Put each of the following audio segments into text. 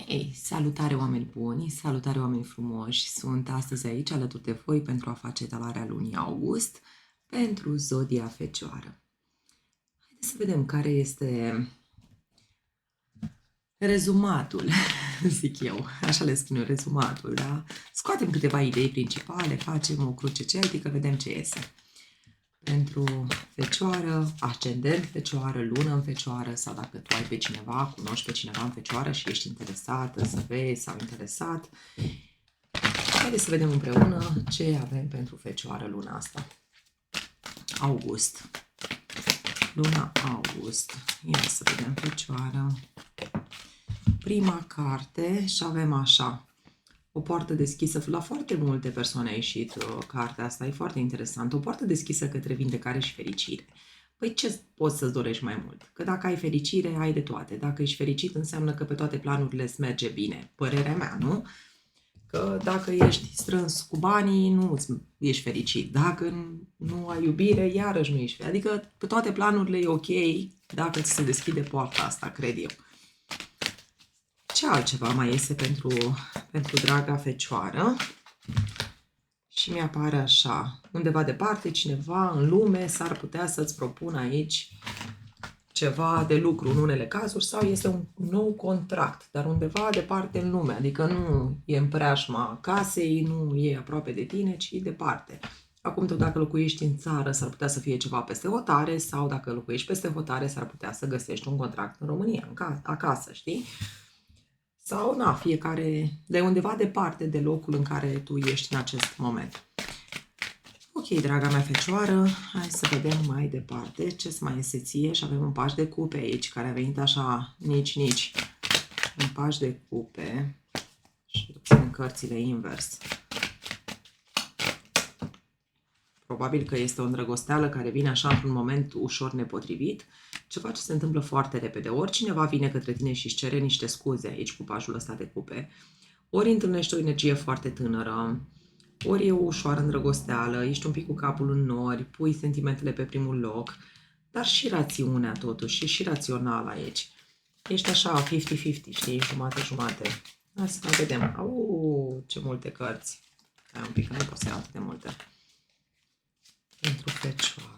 Hei, salutare oameni buni, salutare oameni frumoși! Sunt astăzi aici alături de voi pentru a face etalarea lunii august pentru zodia Fecioară. Haideți să vedem care este rezumatul, zic eu, așa le spun eu, rezumatul, da? Scoatem câteva idei principale, facem o cruce celtică, vedem ce iese. Pentru Fecioară, ascendent Fecioară, lună în Fecioară, sau dacă tu ai pe cineva, cunoști pe cineva în Fecioară și ești interesată să vezi sau interesat, haideți să vedem împreună ce avem pentru Fecioară luna asta. August. Luna august. Ia să vedem Fecioară. Prima carte și avem așa. O poartă deschisă, la foarte multe persoane a ieșit cartea asta, e foarte interesant. O poartă deschisă către vindecare și fericire. Păi ce poți să-ți dorești mai mult? Că dacă ai fericire, ai de toate. Dacă ești fericit, înseamnă că pe toate planurile îți merge bine. Părerea mea, nu? Că dacă ești strâns cu banii, nu ești fericit. Dacă nu ai iubire, iarăși nu ești fericit. Adică pe toate planurile e ok dacă ți se deschide poarta asta, cred eu. Ce altceva mai iese pentru draga Fecioară? Și mi-apare așa, undeva departe, cineva în lume s-ar putea să-ți propună aici ceva de lucru în unele cazuri sau este un nou contract, dar undeva departe în lume, adică nu e în preajma casei, nu e aproape de tine, ci departe. Acum, tu dacă locuiești în țară, s-ar putea să fie ceva peste hotare sau dacă locuiești peste hotare, s-ar putea să găsești un contract în România, acasă, știi? Sau, na, fiecare, de undeva departe de locul în care tu ești în acest moment. Ok, draga mea Fecioară, hai să vedem mai departe ce-ți mai iese ție și avem un paș de cupe aici, care a venit așa, nici. Un paș de cupe și țin cărțile invers. Probabil că este o îndrăgosteală care vine așa într-un moment ușor nepotrivit, ceva ce se întâmplă foarte repede. Ori cineva vine către tine și își cere niște scuze aici cu pașul ăsta de cupe, ori întâlnești o energie foarte tânără, ori e o ușoară îndrăgosteală, ești un pic cu capul în nori, pui sentimentele pe primul loc, dar și rațiunea totuși, e și rațional aici. Ești așa 50-50, știi, jumate-jumate. Hai să vedem. Ce multe cărți. Hai un pic, nu pot să iau atât de multe. Pentru Fecioară.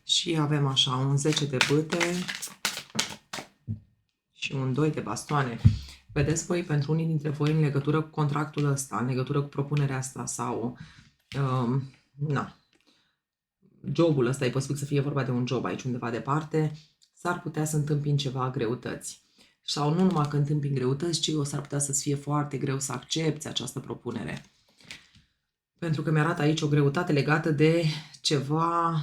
Și avem așa un 10 de bâte și un 2 de bastoane. Vedeți voi, pentru unii dintre voi, în legătură cu contractul ăsta, în legătură cu propunerea asta sau jobul ăsta, e posibil să fie vorba de un job aici undeva departe, s-ar putea să întâmpini ceva greutăți. Sau nu numai că întâmpini greutăți, ci s-ar putea să-ți fie foarte greu să accepti această propunere. Pentru că mi-arată aici o greutate legată de ceva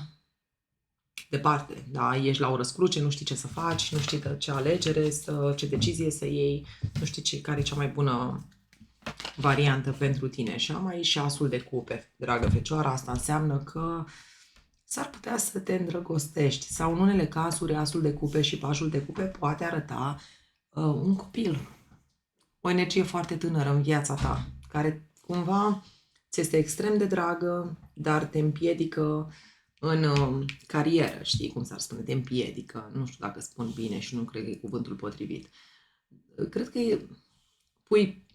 departe, da? Ești la o răscruce, nu știi ce să faci, nu știi ce alegere, ce decizie să iei, nu știi care e cea mai bună variantă pentru tine. Și am aici și asul de cupe, dragă Fecioară, asta înseamnă că s-ar putea să te îndrăgostești sau în unele cazuri asul de cupe și pașul de cupe poate arăta un copil, o energie foarte tânără în viața ta, care cumva ți este extrem de dragă, dar te împiedică în carieră, știi cum s-ar spune, te împiedică, nu știu dacă spun bine și nu cred că e cuvântul potrivit. Cred că pui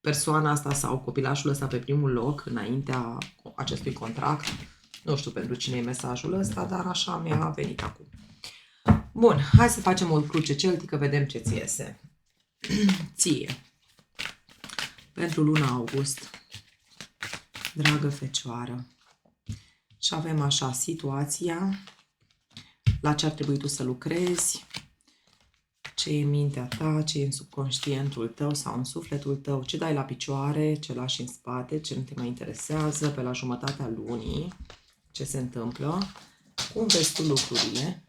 persoana asta sau copilașul ăsta pe primul loc înaintea acestui contract. Nu știu pentru cine e mesajul ăsta, dar așa mi-a venit acum. Bun, hai să facem o cruce celtică, vedem ce ți iese. Ție. Pentru luna august, dragă Fecioară. Și avem așa situația, la ce ar trebui tu să lucrezi, ce e în mintea ta, ce e în subconștientul tău sau în sufletul tău, ce dai la picioare, ce lași în spate, ce nu te mai interesează, pe la jumătatea lunii, ce se întâmplă, cum vezi tu lucrurile,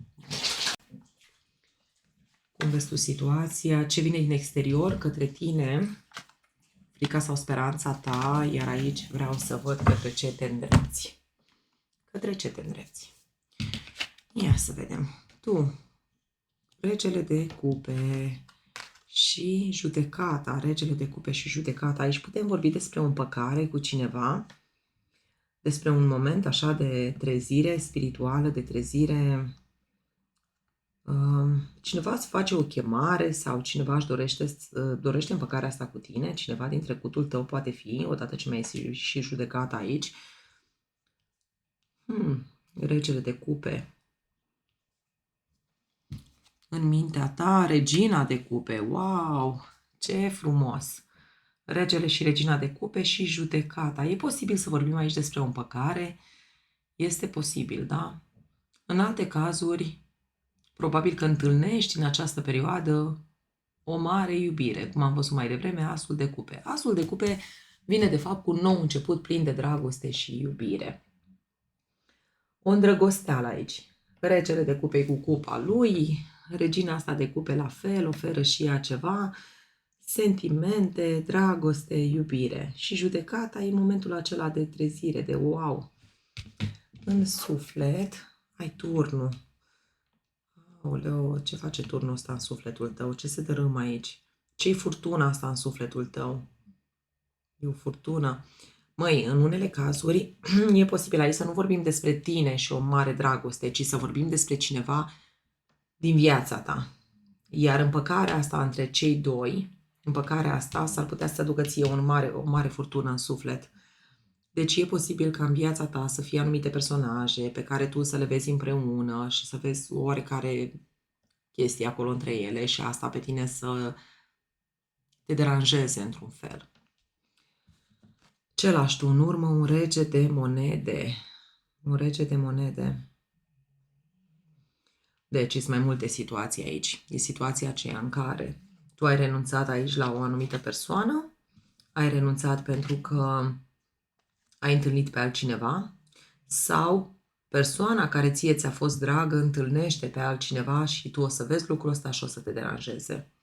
cum vezi tu situația, ce vine din exterior către tine, frica sau speranța ta, iar aici vreau să văd către ce te îndrepți. Către ce te îndrepți? Ia să vedem. Tu, regele de cupe și judecata, regele de cupe și judecata. Aici putem vorbi despre o împăcare cu cineva, despre un moment așa de trezire spirituală, de trezire Cineva îți face o chemare sau cineva își dorește împăcarea asta cu tine, cineva din trecutul tău poate fi, odată ce mi-ai și judecat aici. Regele de cupe. În mintea ta, regina de cupe. Wow, ce frumos! Regele și regina de cupe și judecata. E posibil să vorbim aici despre o împăcare? Este posibil, da? În alte cazuri, probabil că întâlnești în această perioadă o mare iubire, cum am văzut mai devreme, asul de cupe. Asul de cupe vine de fapt cu un nou început plin de dragoste și iubire. O îndrăgosteală aici. Regele de cupe cu cupa lui, regina asta de cupe la fel, oferă și ea ceva, sentimente, dragoste, iubire. Și judecata e momentul acela de trezire, de wow. În suflet ai turnul. Aoleu, ce face turnul ăsta în sufletul tău? Ce se dărâmă aici? Ce-i furtuna asta în sufletul tău? E o furtună. Măi, în unele cazuri e posibil aici să nu vorbim despre tine și o mare dragoste, ci să vorbim despre cineva din viața ta. Iar împăcarea asta între cei doi, împăcarea asta s-ar putea să aducă ție o mare furtună în suflet. Deci e posibil ca în viața ta să fie anumite personaje pe care tu să le vezi împreună și să vezi oarecare chestii acolo între ele și asta pe tine să te deranjeze într-un fel. Ce lași tu în urmă? Un rege de monede. Un rege de monede. Deci sunt mai multe situații aici. E situația aceea în care tu ai renunțat aici la o anumită persoană, ai renunțat pentru că ai întâlnit pe altcineva sau persoana care ție ți-a fost dragă întâlnește pe altcineva și tu o să vezi lucrul ăsta și o să te deranjeze.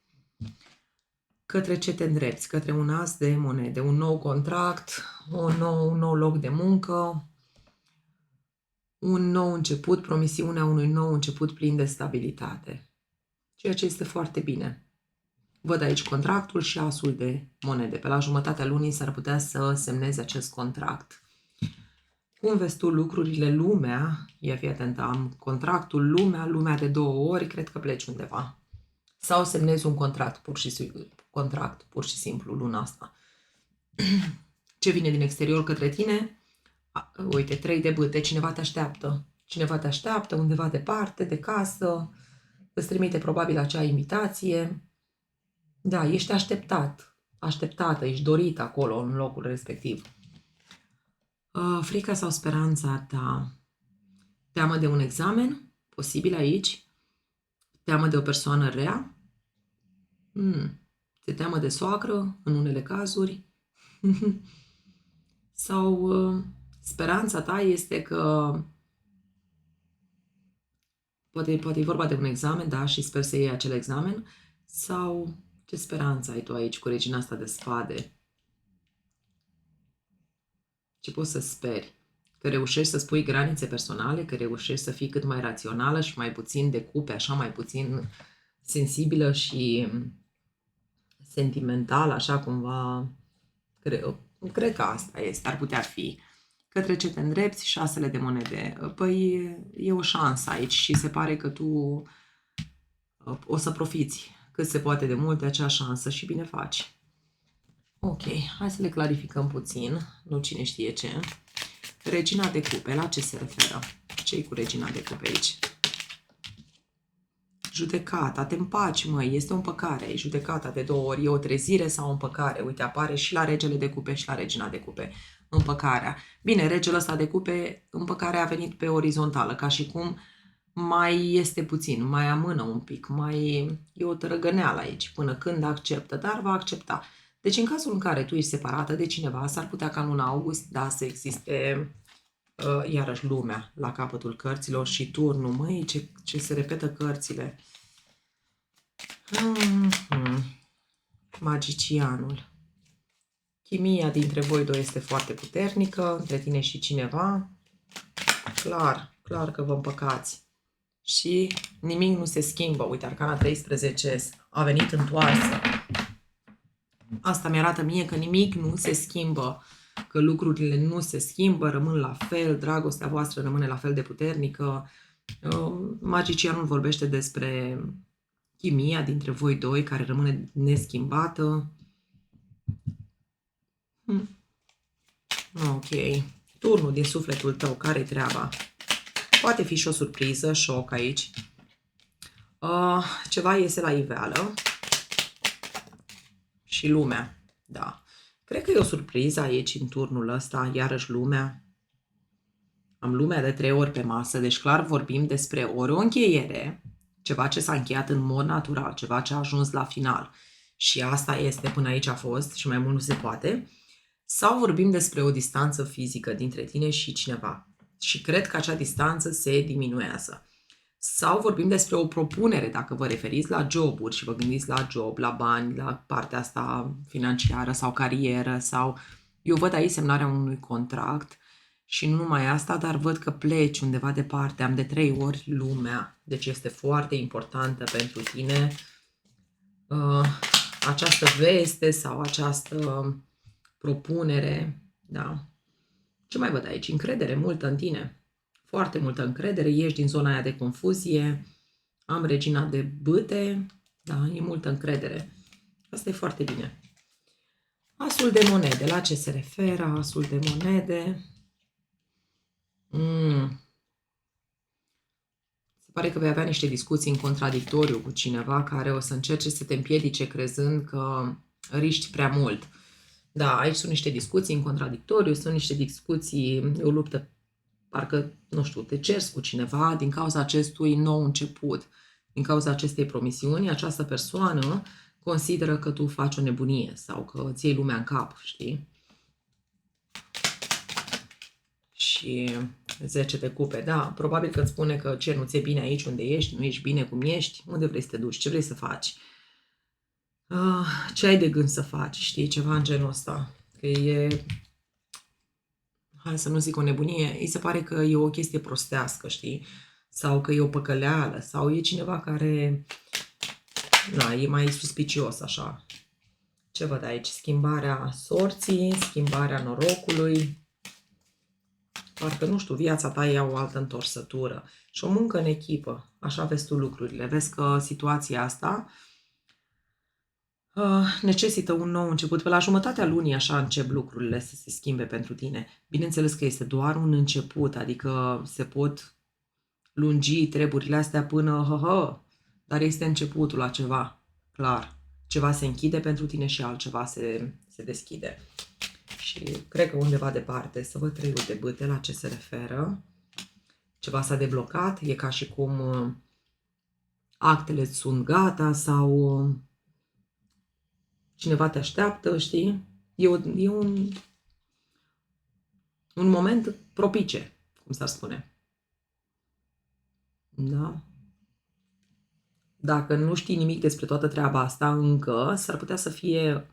Către ce te îndrepți? Către un as de monede, un nou contract, un nou loc de muncă, un nou început, promisiunea unui nou început plin de stabilitate. Ceea ce este foarte bine. Văd aici contractul și asul de monede. Pe la jumătatea lunii s-ar putea să semnezi acest contract. Cum vezi tu lucrurile, lumea? Ia fi atent, am contractul, lumea de 2 ori, cred că pleci undeva. Sau semnezi un contract, pur și simplu, luna asta. Ce vine din exterior către tine? Uite, 3 de bâte, cineva te așteaptă. Cineva te așteaptă undeva departe, de casă, îți trimite probabil acea invitație. Da, ești așteptată, ești dorită acolo, în locul respectiv. Frica sau speranța ta? Teamă de un examen? Posibil aici? Teamă de o persoană rea? Te teamă de soacră, în unele cazuri? Sau speranța ta este că poate e vorba de un examen, da, și sper să iei acel examen, sau ce speranță ai tu aici cu regina asta de spade? Ce poți să speri? Că reușești să spui granițe personale, că reușești să fii cât mai rațională și mai puțin de cupe, așa, mai puțin sensibilă și sentimentală, așa cumva. Cred că asta este, ar putea fi. Către ce te îndrepți? 6 de monede. Păi e o șansă aici și se pare că tu o să profiți cât se poate de mult de acea șansă și bine faci. Ok, hai să le clarificăm puțin, nu cine știe ce. Regina de cupe, la ce se referă? Ce-i cu regina de cupe aici? Judecata, te împaci, măi, este o împăcare. E judecata de 2 ori, e o trezire sau o împăcare. Uite, apare și la regele de cupe și la regina de cupe. Împăcarea. Bine, regele ăsta de cupe, împăcarea a venit pe orizontală, ca și cum mai este puțin, mai amână un pic, e o tărăgăneală aici, până când acceptă, dar va accepta. Deci în cazul în care tu ești separată de cineva, s-ar putea ca în luna august, da, să existe iarăși lumea la capătul cărților și turnul. Măi, ce se repetă cărțile. Magicianul. Chimia dintre voi doi este foarte puternică, între tine și cineva. Clar că vă împăcați. Și nimic nu se schimbă. Uite, Arcana 13 a venit întoarsă. Asta mi-arată mie că nimic nu se schimbă, că lucrurile nu se schimbă, rămân la fel, dragostea voastră rămâne la fel de puternică, Magicianul vorbește despre chimia dintre voi doi care rămâne neschimbată. Ok. Turnul din sufletul tău, care-i treaba? Poate fi și o surpriză, șoc aici. Ceva iese la iveală. Și lumea, da. Cred că e o surpriză aici în turnul ăsta, iarăși lumea. Am lumea de 3 ori pe masă, deci clar vorbim despre ori o încheiere, ceva ce s-a încheiat în mod natural, ceva ce a ajuns la final. Și asta este, până aici a fost și mai mult nu se poate. Sau vorbim despre o distanță fizică dintre tine și cineva. Și cred că acea distanță se diminuează. Sau vorbim despre o propunere, dacă vă referiți la joburi și vă gândiți la job, la bani, la partea asta financiară sau carieră, sau eu văd aici semnarea unui contract și nu numai asta, dar văd că pleci undeva departe, am de 3 ori lumea, deci este foarte importantă pentru tine această veste sau această propunere, da. Ce mai văd aici? Încredere multă în tine. Foarte multă încredere, ieși din zona aia de confuzie, am regina de bâte, da, e multă încredere. Asta e foarte bine. Asul de monede, la ce se referă asul de monede? Se pare că vei avea niște discuții în contradictoriu cu cineva care o să încerce să te împiedice crezând că riști prea mult. Da, aici sunt niște discuții în contradictoriu, sunt niște discuții, o luptă, parcă, nu știu, te ceri cu cineva din cauza acestui nou început, din cauza acestei promisiuni, această persoană consideră că tu faci o nebunie sau că îți iei lumea în cap, știi? Și 10 de cupe, da, probabil că îți spune că ce nu ți-e bine aici unde ești, nu ești bine cum ești, unde vrei să te duci, ce vrei să faci, ce ai de gând să faci, știi, ceva în genul ăsta, că e, hai să nu zic o nebunie, îi se pare că e o chestie prostească, știi, sau că e o păcăleală, sau e cineva care, da, e mai suspicios așa. Ce văd aici? Schimbarea sorții, schimbarea norocului, parcă, nu știu, viața ta ia o altă întorsătură și o muncă în echipă. Așa vezi tu lucrurile. Vezi că situația asta necesită un nou început. Pe la jumătatea lunii așa încep lucrurile să se schimbe pentru tine. Bineînțeles că este doar un început, adică se pot lungi treburile astea până, dar este începutul la ceva, clar. Ceva se închide pentru tine și altceva se deschide. Și cred că undeva departe, să văd 3 de bâte, la ce se referă. Ceva s-a deblocat, e ca și cum actele sunt gata sau cineva te așteaptă, știi? E un moment propice, cum s-ar spune. Da? Dacă nu știi nimic despre toată treaba asta încă, s-ar putea să fie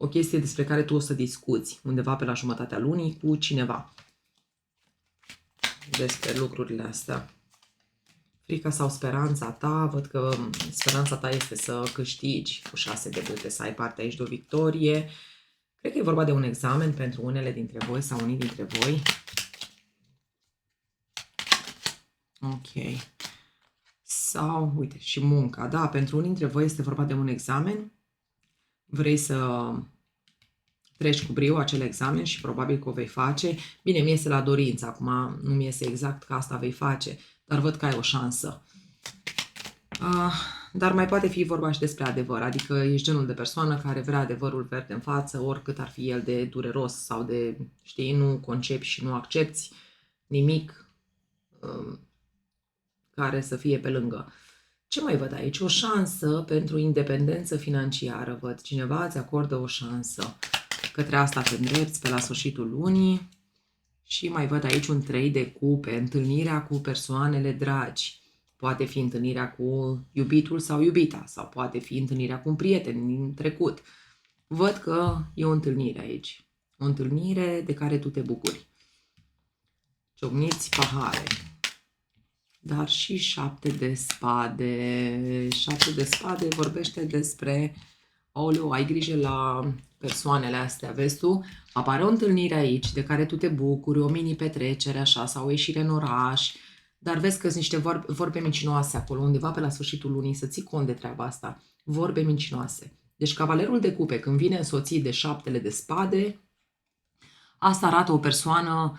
o chestie despre care tu o să discuți undeva pe la jumătatea lunii cu cineva despre lucrurile astea. Frica sau speranța ta, văd că speranța ta este să câștigi cu 6 de bâte, să ai parte aici de o victorie. Cred că e vorba de un examen pentru unele dintre voi sau unii dintre voi. Ok. Sau, uite, și munca. Da, pentru unii dintre voi este vorba de un examen. Vrei să treci cu brio acel examen și probabil că o vei face. Bine, mi iese la dorință, acum nu mi iese exact că asta vei face, dar văd că ai o șansă. Dar mai poate fi vorba și despre adevăr, adică ești genul de persoană care vrea adevărul verde în față, oricât ar fi el de dureros sau de, știi, nu concepi și nu accepti nimic care să fie pe lângă. Ce mai văd aici? O șansă pentru independență financiară, văd. Cineva îți acordă o șansă. Către asta te îndrepți pe la sfârșitul lunii. Și mai văd aici un 3 de cupe, întâlnirea cu persoanele dragi. Poate fi întâlnirea cu iubitul sau iubita, sau poate fi întâlnirea cu un prieten din trecut. Văd că e o întâlnire aici. O întâlnire de care tu te bucuri. Ciocniți pahare. Dar și 7 de spade. 7 de spade vorbește despre, aoleu, ai grijă la persoanele astea, vezi tu? Apare o întâlnire aici de care tu te bucuri, o mini petrecere așa, sau o ieșire în oraș, Dar vezi că sunt niște vorbe mincinoase acolo, undeva pe la sfârșitul lunii, să ții cont de treaba asta. Vorbe mincinoase. Deci cavalerul de cupe, când vine însoțit de 7 de spade, asta arată o persoană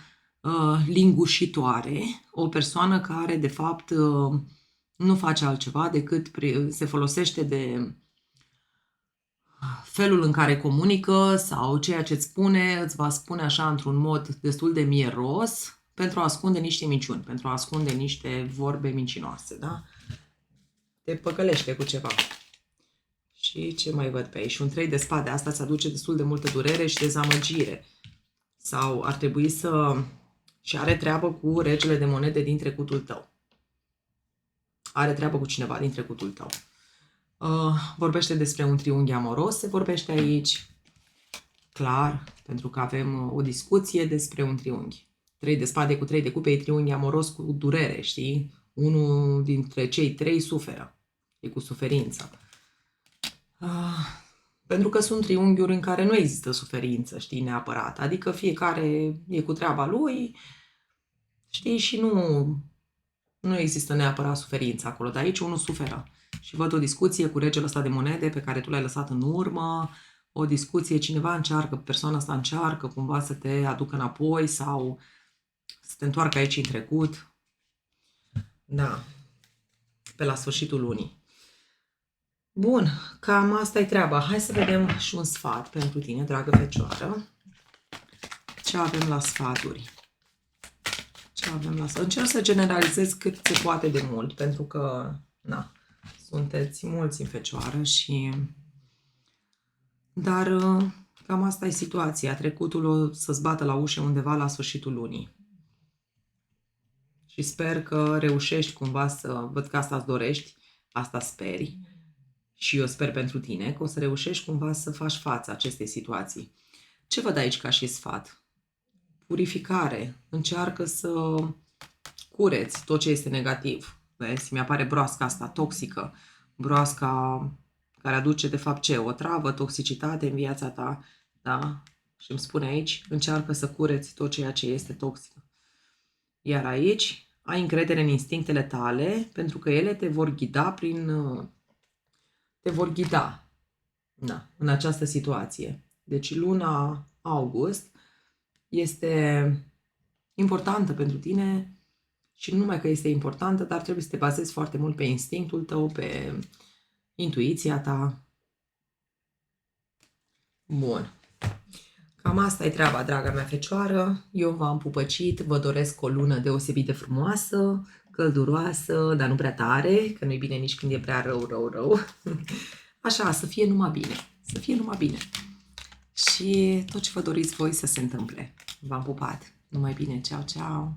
lingușitoare, o persoană care, de fapt, nu face altceva decât se folosește de felul în care comunică sau ceea ce îți spune, îți va spune așa într-un mod destul de mieros pentru a ascunde niște minciuni, pentru a ascunde niște vorbe mincinoase, da? Te păcălește cu ceva. Și ce mai văd pe aici? Un 3 de spade, asta îți aduce destul de multă durere și dezamăgire. Sau ar trebui să... Și are treabă cu regele de monede din trecutul tău. Are treabă cu cineva din trecutul tău. Vorbește despre un triunghi amoros, se vorbește aici. Clar, pentru că avem o discuție despre un triunghi. 3 de spade cu 3 de cupe e triunghi amoros cu durere, știi? Unul dintre cei 3 suferă. E cu suferință. Pentru că sunt triunghiuri în care nu există suferință, știi, neapărat. Adică fiecare e cu treaba lui, știi, și nu există neapărat suferință acolo. Dar aici unul suferă. Și văd o discuție cu regele ăsta de monede pe care tu l-ai lăsat în urmă, o discuție, cineva încearcă, persoana asta încearcă cumva să te aducă înapoi sau să te întoarcă aici în trecut. Da, pe la sfârșitul lunii. Bun, cam asta e treaba. Hai să vedem și un sfat pentru tine, dragă fecioară. Ce avem la sfaturi? Ce avem la sfaturi? Încerc să generalizez cât se poate de mult, pentru că, na, sunteți mulți în fecioară și... Dar cam asta e situația. Trecutul o să-ți bată la ușă undeva la sfârșitul lunii. Și sper că reușești cumva să... Văd că asta îți dorești, asta speri. Și eu sper pentru tine că o să reușești cumva să faci față acestei situații. Ce văd aici ca și sfat? Purificare. Încearcă să cureți tot ce este negativ. Vezi? Mi-apare broasca asta toxică. Broasca care aduce de fapt ce? O travă, toxicitate în viața ta. Da? Și îmi spune aici, încearcă să cureți tot ceea ce este toxic. Iar aici ai încredere în instinctele tale, pentru că ele te vor ghida în această situație. Deci luna august este importantă pentru tine și nu numai că este importantă, dar trebuie să te bazezi foarte mult pe instinctul tău, pe intuiția ta. Bun. Cam asta e treaba, draga mea fecioară. Eu v-am pupăcit, vă doresc o lună deosebit de frumoasă, călduroasă, dar nu prea tare, că nu e bine nici când e prea rău. Așa, să fie numai bine. Să fie numai bine. Și tot ce vă doriți voi să se întâmple. V-am pupat. Numai bine. Ceau, ceau.